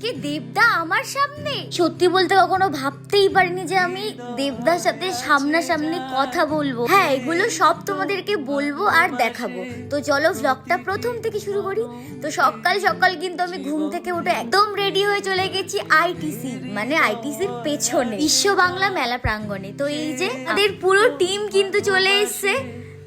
আজকে দেবদা আমার সামনে। সত্যি বলতে কখনো ভাবতেই পারিনি যে আমি দেবদার সাথে সামনাসামনি কথা বলবো। হ্যাঁ, এগুলো সব তোমাদেরকে বলবো আর দেখাবো। তো চলো ব্লগটা প্রথম থেকে শুরু করি। তো সকাল সকাল কিন্তু আমি ঘুম থেকে উঠে একদম রেডি হয়ে চলে গেছি আইটিসি, মানে আইটিসির পেছনে বিশ্ব বাংলা মেলা প্রাঙ্গণে। তো এই যে আমাদের পুরো টিম কিন্তু চলে এসছে।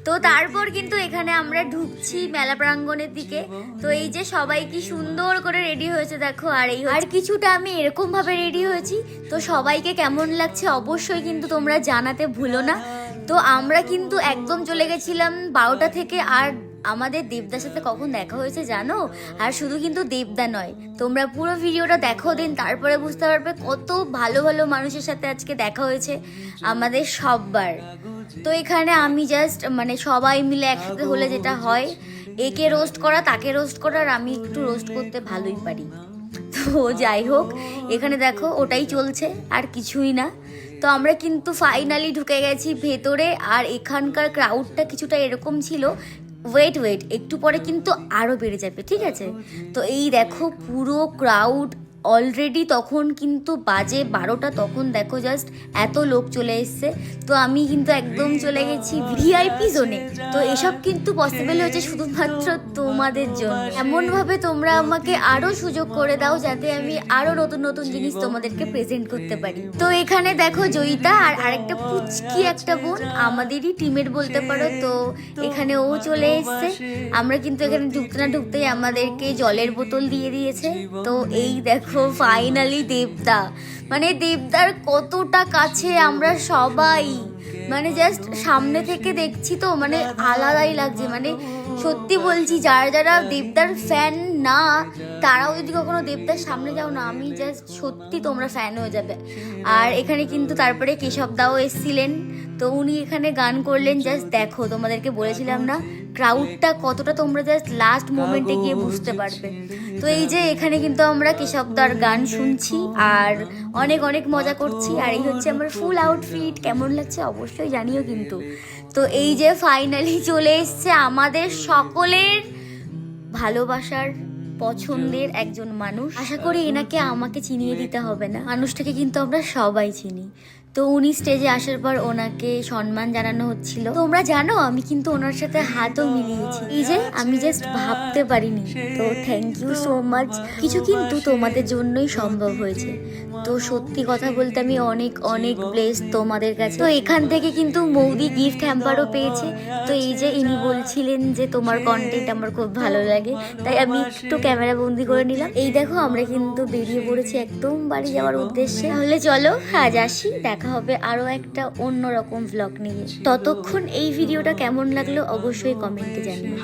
তো তারপর কিন্তু এখানে আমরা ঢুকছি মেলা প্রাঙ্গণের দিকে। তো এই যে সবাই কি সুন্দর করে রেডি হয়েছে দেখো। আর কিছুটা আমি এরকম ভাবে রেডি হয়েছি। তো সবাইকে কেমন লাগছে অবশ্যই কিন্তু তোমরা জানাতে ভুলো না। তো আমরা কিন্তু একদম চলে গেছিলাম 12টা থেকে। আর আমাদের দেবদার সাথে কখন দেখা হয়েছে জানো? আর শুধু কিন্তু দেবদা নয়, তোমরা পুরো ভিডিওটা দেখো, দিন তারপরে বুঝতে পারবে কত ভালো ভালো মানুষের সাথে আজকে দেখা হয়েছে আমাদের সববার। তো এখানে আমি জাস্ট মানে সবাই মিলে একসাথে হলে যেটা হয়, একে রোস্ট করা তাকে রোস্ট করা, আর আমি একটু রোস্ট করতে ভালোই পারি। তো যাই হোক, এখানে দেখো ওটাই চলছে আর কিছুই না। তো আমরা কিন্তু ফাইনালি ঢুকে গেছি ভেতরে। আর এখানকার ক্রাউডটা কিছুটা এরকম ছিল, ওয়েট একটু পরে কিন্তু আরো বেড়ে যাবে, ঠিক আছে? তো এই দেখো পুরো ক্রাউড অলরেডি, তখন কিন্তু বাজে 12টা, তখন দেখো জাস্ট এত লোক চলে এসছে। তো আমি কিন্তু একদম চলে গেছি ভিআইপি জোনে। তো এসব কিন্তু পসিবল হয়েছে শুধুমাত্র তোমাদের জন্য। এমন ভাবে তোমরা আমাকে আরো সুযোগ করে দাও যাতে আমি আরো নতুন নতুন জিনিস তোমাদেরকে প্রেজেন্ট করতে পারি। তো এখানে দেখো জয়িতা আর আরেকটা পুচকি একটা বোন, আমাদেরই টিমের বলতে পারো। তো এখানে ও চলে এসছে। আমরা কিন্তু এখানে ঢুকতে না ঢুকতেই আমাদেরকে জলের বোতল দিয়ে দিয়েছে। তো এই দেখো ফাইনালি দেবদা, মানে দেবদার কতটা কাছে আমরা সবাই, মানে জাস্ট সামনে থেকে দেখছি তো মানে আলাদাই লাগছে। মানে সত্যি বলছি, যারা যারা দেবদার ফ্যান না তারাও যদি কখনো দেবদার সামনে যাও না, আমি জাস্ট সত্যি তোমরা ফ্যান হয়ে যাবে। আর এখানে কিন্তু তারপরে কেশবদাও এসেছিলেন। তো উনি এখানে গান করলেন। জাস্ট দেখো, তোমাদেরকে বলেছিলাম না ক্রাউডটা কতটা, তোমরা জাস্ট লাস্ট মোমেন্টে গিয়ে বুঝতে পারবে। তো এই যে এখানে কিন্তু আমরা কেশবদার গান শুনছি আর অনেক অনেক মজা করছি। আর এই হচ্ছে আমার ফুল আউটফিট। কেমন লাগছে অবশ্যই জানিও কিন্তু। তো এই যে ফাইনালি চলে এসছে আমাদের সকলের ভালোবাসার পছন্দের একজন মানুষ। আশা করি এনাকে আমাকে চিনিয়ে দিতে হবে না, মানুষটাকে কিন্তু আমরা সবাই চিনি। তো উনি স্টেজে আসার পর ওনাকে সম্মান জানানো হচ্ছিল। তোমরা জানো আমি কিন্তু ওনার সাথে হাতও মিলিয়েছি। এই যে আমি জাস্ট ভাবতে পারিনি। তো থ্যাংক ইউ সো মাচ। কিছু কিন্তু তোমাদের জন্যই সম্ভব হয়েছে। তো সত্যি কথা বলতে আমি অনেক অনেক ব্লেসড তোমাদের কাছে। তো এখান থেকে কিন্তু মৌদি গিফট হ্যাম্পারও পেয়েছে। তো এই যে ইনি বলছিলেন যে তোমার কন্টেন্ট আমার খুব ভালো লাগে, তাই আমি একটু ক্যামেরা বন্দি করে নিলাম। এই দেখো আমরা কিন্তু বেরিয়ে পড়েছি একদম বাড়ি যাওয়ার উদ্দেশ্যে। তাহলে চলো আজ আসি, দেখা হবে আরো একটা অন্যরকম ভ্লগ নিয়ে। ততক্ষণ এই ভিডিওটা কেমন লাগলো অবশ্যই কমেন্টে জানিও।